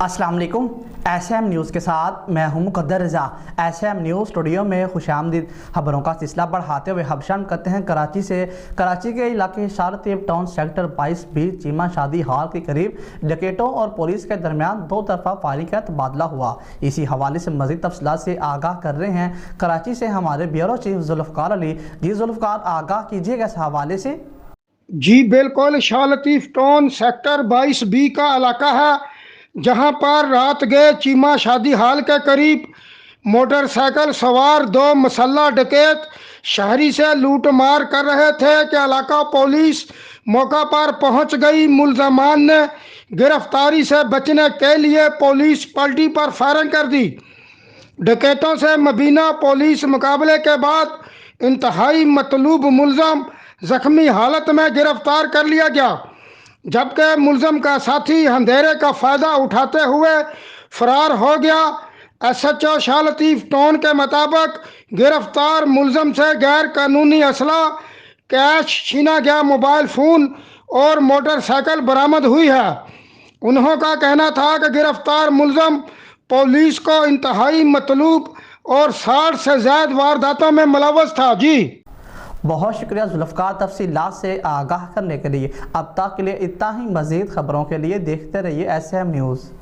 अस्सलाम वालेकुम। SM news के साथ मैं हूं मुक़द्दर रज़ा। SM न्यूज़ स्टूडियो में खुशामदीद। खबरों का सिलसिला बढ़ाते हुए हबशान करते हैं कराची से। कराची के इलाके शा लाtif टाउन सेक्टर 22B चीमा शादी हाल के करीब डकैतों और पुलिस के दरमियान दो तरफा फायरिंग का तबादला हुआ। इसी हवाले से मज़ीद तफसीलात से आगाह कर रहे हैं कराची से हमारे ब्यूरो चीफ जुल्फ़कार अली। जी जुल्फ़कार, आगाह कीजिएगा इस हवाले से। जी बिल्कुल, शा लाtif टाउन सेक्टर 22B का इलाका है, जहां पर रात गए चीमा शादी हाल के करीब मोटरसाइकिल सवार दो मसल्ला डकैत शहरी से लूट मार कर रहे थे कि इलाका पुलिस मौका पर पहुंच गई। मुल्जमान ने गिरफ्तारी से बचने के लिए पुलिस पलटी पर फायरिंग कर दी। डकैतों से मबीना पुलिस मुकाबले के बाद इंतहाई मतलूब मुल्जम जख्मी हालत में गिरफ्तार कर लिया गया, जबकि मुल्जम का साथी अंधेरे का फायदा उठाते हुए फरार हो गया। SHO शा लाtif टाउन के मुताबिक गिरफ्तार मुल्जम से गैर कानूनी असला, कैश, छीना गया मोबाइल फ़ोन और मोटरसाइकिल बरामद हुई है। उन्हों का कहना था कि गिरफ्तार मुल्जम पुलिस को इंतहाई मतलूब और 60 से ज़्यादा वारदातों में मुलव्वस था। जी बहुत शुक्रिया जुल्फ़कार तफसीलात से आगाह करने के लिए। अब तक के लिए इतना ही। मज़ीद खबरों के लिए देखते रहिए SM न्यूज़।